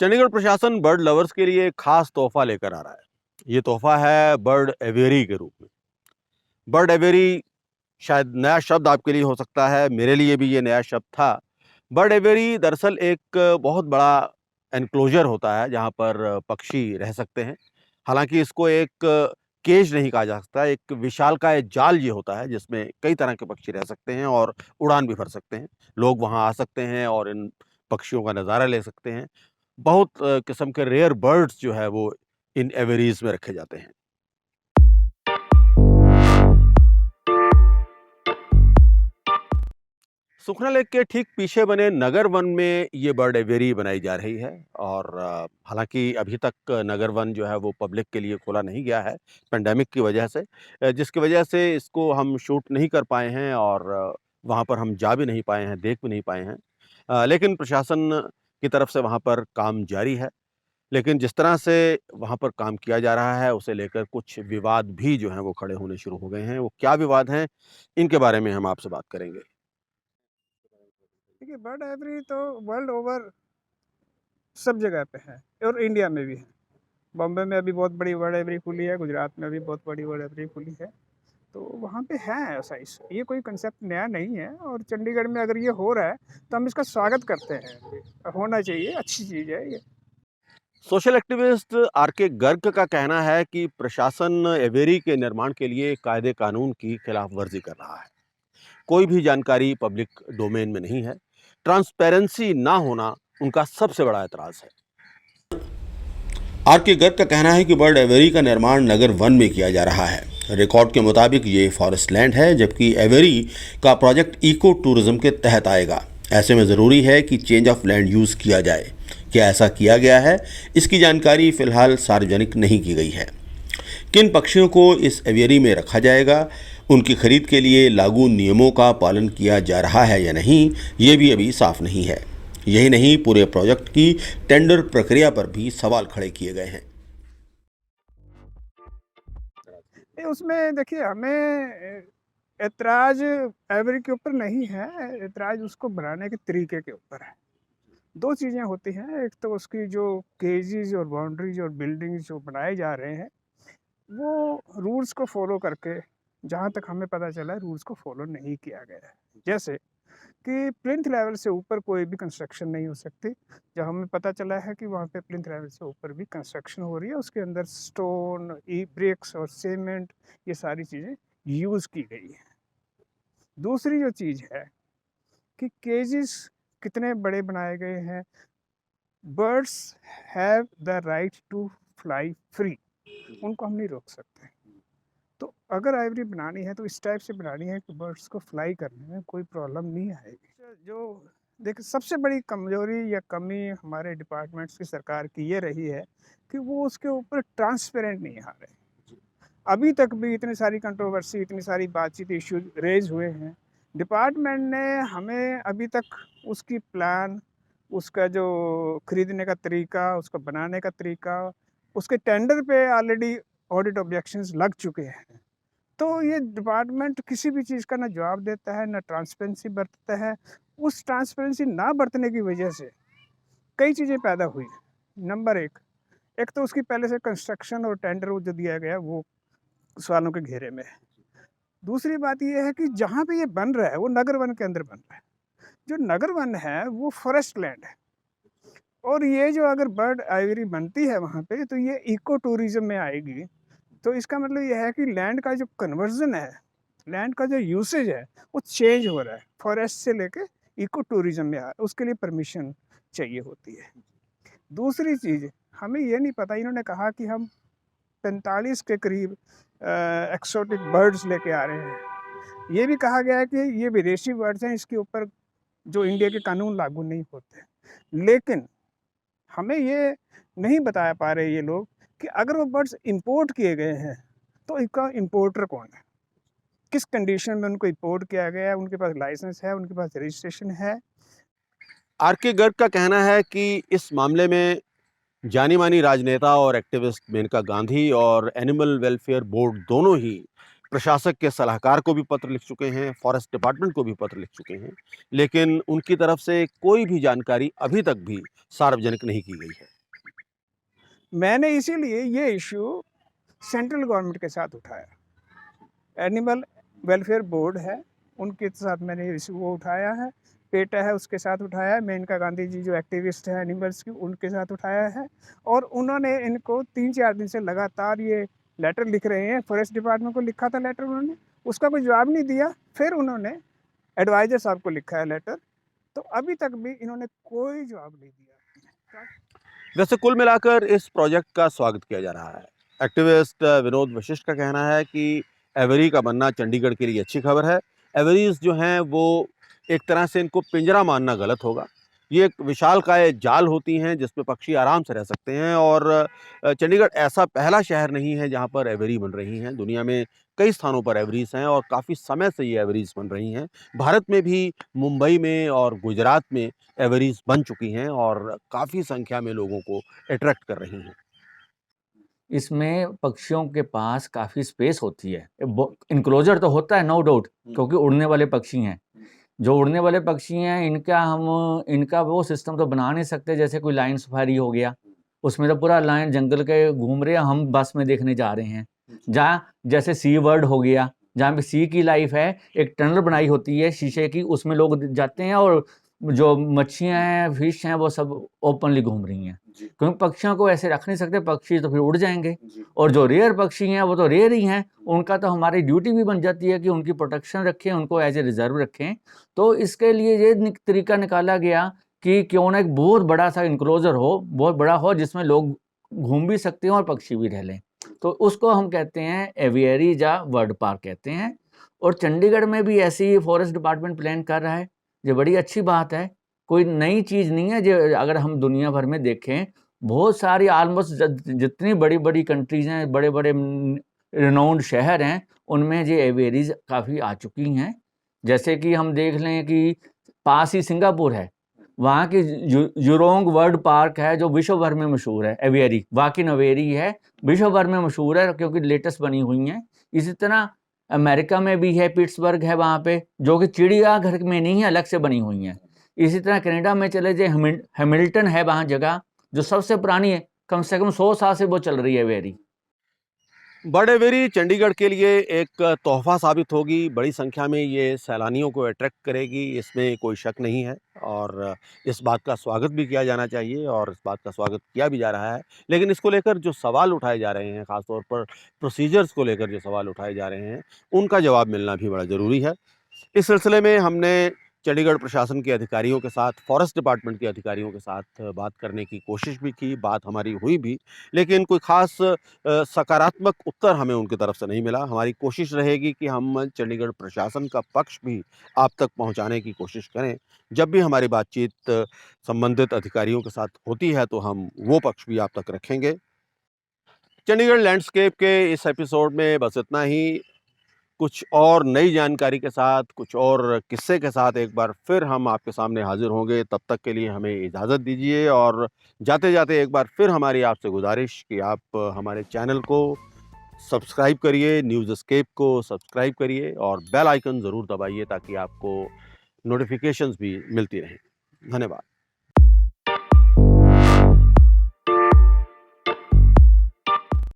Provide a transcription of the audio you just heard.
चंडीगढ़ प्रशासन bird lovers के लिए खास तोहफा लेकर आ रहा है। ये तोहफा है बर्ड एवियरी के रूप में। बर्ड एवियरी शायद नया शब्द आपके लिए हो सकता है, मेरे लिए भी ये नया शब्द था। बर्ड एवियरी दरअसल एक बहुत बड़ा एनक्लोजर होता है जहाँ पर पक्षी रह सकते हैं। हालाँकि इसको एक केज नहीं कहा जा सकता, एक विशालकाय जाल ये होता है जिसमें कई तरह के पक्षी रह सकते हैं और उड़ान भी भर सकते हैं। लोग वहाँ आ सकते हैं और इन पक्षियों का नज़ारा ले सकते हैं। बहुत किस्म के रेयर बर्ड्स जो है वो इन एवियरीज़ में रखे जाते हैं। सुखना लेक के ठीक पीछे बने नगर वन में ये बर्ड एवियरी बनाई जा रही है और हालांकि अभी तक नगर वन जो है वो पब्लिक के लिए खोला नहीं गया है पेंडेमिक की वजह से, जिसकी वजह से इसको हम शूट नहीं कर पाए हैं और वहाँ पर हम जा भी नहीं पाए हैं, देख भी नहीं पाए हैं। लेकिन प्रशासन की तरफ से वहाँ पर काम जारी है। लेकिन जिस तरह से वहाँ पर काम किया जा रहा है उसे लेकर कुछ विवाद भी जो हैं वो खड़े होने शुरू हो गए हैं। वो क्या विवाद हैं, इनके बारे में हम आपसे बात करेंगे। देखिए, बर्ड एवरी तो वर्ल्ड ओवर सब जगह पे है और इंडिया में भी है। बॉम्बे में अभी बहुत बड़ी बर्ड एवरी खुली है, गुजरात में भी बहुत बड़ी बर्ड एवरी खुली है। तो वहाँ पे है ऐसा ये कोई कंसेप्ट नया नहीं है और चंडीगढ़ में अगर ये हो रहा है तो हम इसका स्वागत करते हैं। होना चाहिए, अच्छी चीज़ है ये। Social activist R K. गर्ग का कहना है कि प्रशासन एवेरी के निर्माण के लिए कायदे कानून की खिलाफ वर्जी कर रहा है। कोई भी जानकारी पब्लिक डोमेन में नहीं है। ट्रांसपेरेंसी ना होना उनका सबसे बड़ा एतराज है। आर.के. गर्ग का कहना है कि बर्ड एवेरी का निर्माण नगर वन में किया जा रहा है। रिकॉर्ड के मुताबिक ये फॉरेस्ट लैंड है, जबकि एवेरी का प्रोजेक्ट इको टूरिज्म के तहत आएगा। ऐसे में ज़रूरी है कि चेंज ऑफ लैंड यूज़ किया जाए। क्या ऐसा किया गया है, इसकी जानकारी फिलहाल सार्वजनिक नहीं की गई है। किन पक्षियों को इस एवियरी में रखा जाएगा, उनकी खरीद के लिए लागू नियमों का पालन किया जा रहा है या नहीं, ये भी अभी साफ नहीं है। यही नहीं, पूरे प्रोजेक्ट की टेंडर प्रक्रिया पर भी सवाल खड़े किए गए हैं। उसमें देखिए, हमें ऐतराज एवरी के ऊपर नहीं है, ऐतराज उसको बनाने के तरीके के ऊपर है। दो चीज़ें होती हैं, एक तो उसकी जो केजेस और बाउंड्रीज और बिल्डिंग्स जो बनाए जा रहे हैं वो रूल्स को फॉलो करके, जहाँ तक हमें पता चला है, रूल्स को फॉलो नहीं किया गया है। जैसे कि प्लिंथ लेवल से ऊपर कोई भी कंस्ट्रक्शन नहीं हो सकती। जब हमें पता चला है कि वहाँ पे प्लिंथ लेवल से ऊपर भी कंस्ट्रक्शन हो रही है, उसके अंदर स्टोन, ई ब्रिक्स और सीमेंट, ये सारी चीज़ें यूज़ की गई है। दूसरी जो चीज़ है कि केजेस कितने बड़े बनाए गए हैं। Birds have the right to fly free, उनको हम नहीं रोक सकते। तो अगर आइवरी बनानी है तो इस टाइप से बनानी है कि बर्ड्स को फ्लाई करने में कोई प्रॉब्लम नहीं आएगी। जो देखिए, सबसे बड़ी कमजोरी या कमी हमारे डिपार्टमेंट्स की, सरकार की, ये रही है कि वो उसके ऊपर ट्रांसपेरेंट नहीं आ रहे। अभी तक भी इतनी सारी कंट्रोवर्सी, इतनी सारी बातचीत, इश्यूज रेज हुए हैं। डिपार्टमेंट ने हमें अभी तक उसकी प्लान, उसका जो खरीदने का तरीका, उसका बनाने का तरीका, उसके टेंडर पे ऑलरेडी ऑडिट ऑब्जेक्शंस लग चुके हैं। तो ये डिपार्टमेंट किसी भी चीज़ का ना जवाब देता है, ना ट्रांसपेरेंसी बरतता है। उस ट्रांसपेरेंसी ना बरतने की वजह से कई चीज़ें पैदा हुई। नंबर एक तो उसकी पहले से कंस्ट्रक्शन और टेंडर वो जो दिया गया वो सवालों के घेरे में है। दूसरी बात ये है कि जहाँ पे ये बन रहा है वो नगर वन के अंदर बन रहा है। जो नगर वन है वो फॉरेस्ट लैंड है और ये जो अगर बर्ड आइवरी बनती है वहाँ पे तो ये इको टूरिज्म में आएगी। तो इसका मतलब ये है कि लैंड का जो कन्वर्जन है, लैंड का जो यूसेज है, वो चेंज हो रहा है। फॉरेस्ट से लेके इको टूरिज्म में आ रहा है, उसके लिए परमिशन चाहिए होती है। दूसरी चीज़, हमें ये नहीं पता, इन्होंने कहा कि हम 45 के करीब एक्सोटिक बर्ड्स लेके आ रहे हैं। ये भी कहा गया है कि ये विदेशी बर्ड्स हैं, इसके ऊपर जो इंडिया के कानून लागू नहीं होते। लेकिन हमें ये नहीं बताया पा रहे ये लोग कि अगर वो बर्ड्स इंपोर्ट किए गए हैं तो इसका इंपोर्टर कौन है, किस कंडीशन में उनको इंपोर्ट किया गया है, उनके पास लाइसेंस है, उनके पास रजिस्ट्रेशन है। आर.के. गर्ग का कहना है कि इस मामले में जानी मानी राजनेता और एक्टिविस्ट मेनका गांधी और एनिमल वेलफेयर बोर्ड दोनों ही प्रशासक के सलाहकार को भी पत्र लिख चुके हैं, फॉरेस्ट डिपार्टमेंट को भी पत्र लिख चुके हैं, लेकिन उनकी तरफ से कोई भी जानकारी अभी तक भी सार्वजनिक नहीं की गई है। मैंने इसीलिए ये इश्यू सेंट्रल गवर्नमेंट के साथ उठाया। एनिमल वेलफेयर बोर्ड है, उनके साथ मैंने ये इश्यू वो उठाया है। पेटा है, उसके साथ उठाया है। मेनका गांधी जी जो एक्टिविस्ट हैं एनिमल्स की, उनके साथ उठाया है। और उन्होंने इनको 3-4 दिन से लगातार ये लेटर लिख रहे हैं। फॉरेस्ट डिपार्टमेंट को लिखा था लेटर उन्होंने, उसका कोई जवाब नहीं दिया। फिर उन्होंने एडवाइजर साहब को लिखा है लेटर, तो अभी तक भी इन्होंने कोई जवाब नहीं दिया। वैसे कुल मिलाकर इस प्रोजेक्ट का स्वागत किया जा रहा है। एक्टिविस्ट विनोद वशिष्ठ का कहना है कि एवरी का बनना चंडीगढ़ के लिए अच्छी खबर है। एवरीज जो हैं वो एक तरह से इनको पिंजरा मानना गलत होगा। ये एक विशालकाय जाल होती हैं जिसमें पक्षी आराम से रह सकते हैं और चंडीगढ़ ऐसा पहला शहर नहीं है जहाँ पर एवरी बन रही हैं। दुनिया में कई स्थानों पर एवरीज हैं और काफ़ी समय से ये एवरीज बन रही हैं। भारत में भी मुंबई में और गुजरात में एवरीज बन चुकी हैं और काफ़ी संख्या में लोगों को अट्रैक्ट कर रही हैं। इसमें पक्षियों के पास काफ़ी स्पेस होती है। इनक्लोजर तो होता है नो डाउट, क्योंकि उड़ने वाले पक्षी हैं। जो उड़ने वाले पक्षी हैं इनका वो सिस्टम तो बना नहीं सकते जैसे कोई लायन सफारी हो गया। उसमें तो पूरा लायन जंगल के घूम रहे हैं, हम बस में देखने जा रहे हैं। जहाँ जैसे सी वर्ल्ड हो गया, जहाँ पे सी की लाइफ है, एक टनल बनाई होती है शीशे की, उसमें लोग जाते हैं और जो मच्छियाँ हैं, फिश हैं, वो सब ओपनली घूम रही हैं। क्योंकि पक्षियों को ऐसे रख नहीं सकते, पक्षी तो फिर उड़ जाएंगे। और जो रेयर पक्षी हैं वो तो रेयर ही हैं, उनका तो हमारी ड्यूटी भी बन जाती है कि उनकी प्रोटेक्शन रखें, उनको एज ए रिजर्व रखें। तो इसके लिए ये तरीका निकाला गया कि क्यों ना एक बहुत बड़ा सा इंक्लोजर हो, बहुत बड़ा हो, जिसमें लोग घूम भी सकते हैं और पक्षी भी रह लें। तो उसको हम कहते हैं एवियरी या बर्ड पार्क कहते हैं। और चंडीगढ़ में भी ऐसी फॉरेस्ट डिपार्टमेंट प्लान कर रहा है, ये बड़ी अच्छी बात है। कोई नई चीज़ नहीं है। जो अगर हम दुनिया भर में देखें, बहुत सारी ऑलमोस्ट जितनी बड़ी-बड़ी कंट्रीज़ हैं, बड़े-बड़े रिनाउंड शहर हैं, उनमें ये एवियरीज़ काफ़ी आ चुकी हैं। जैसे कि हम देख लें कि पास ही सिंगापुर है, वहाँ की जुरोंग बर्ड पार्क है जो विश्व भर में मशहूर है। एवियरी वाकिन एवियरी है, विश्व भर में मशहूर है क्योंकि लेटेस्ट बनी हुई हैं। इसी तरह अमेरिका में भी है, पिट्सबर्ग है वहाँ पे, जो कि चिड़ियाघर में नहीं है, अलग से बनी हुई हैं। इसी तरह कनाडा में चले जाए, हैमिल्टन है वहाँ जगह, जो सबसे पुरानी है, कम से कम 100 साल से वो चल रही है एवियरी। बर्ड एवियरी चंडीगढ़ के लिए एक तोहफ़ा साबित होगी। बड़ी संख्या में ये सैलानियों को अट्रैक्ट करेगी, इसमें कोई शक नहीं है और इस बात का स्वागत भी किया जाना चाहिए और इस बात का स्वागत किया भी जा रहा है। लेकिन इसको लेकर जो सवाल उठाए जा रहे हैं, ख़ास तौर पर प्रोसीजर्स को लेकर जो सवाल उठाए जा रहे हैं, उनका जवाब मिलना भी बड़ा ज़रूरी है। इस सिलसिले में हमने चंडीगढ़ प्रशासन के अधिकारियों के साथ, फॉरेस्ट डिपार्टमेंट के अधिकारियों के साथ बात करने की कोशिश भी की, बात हमारी हुई भी, लेकिन कोई ख़ास सकारात्मक उत्तर हमें उनकी तरफ से नहीं मिला। हमारी कोशिश रहेगी कि हम चंडीगढ़ प्रशासन का पक्ष भी आप तक पहुँचाने की कोशिश करें। जब भी हमारी बातचीत संबंधित अधिकारियों के साथ होती है, तो हम वो पक्ष भी आप तक रखेंगे। चंडीगढ़ लैंडस्केप के इस एपिसोड में बस इतना ही। कुछ और नई जानकारी के साथ, कुछ और किस्से के साथ एक बार फिर हम आपके सामने हाज़िर होंगे। तब तक के लिए हमें इजाज़त दीजिए और जाते-जाते एक बार फिर हमारी आपसे गुज़ारिश कि आप हमारे चैनल को सब्सक्राइब करिए, न्यूज़ एस्केप को सब्सक्राइब करिए और बेल आइकन ज़रूर दबाइए ताकि आपको नोटिफ़िकेशंस भी मिलती रहें। धन्यवाद।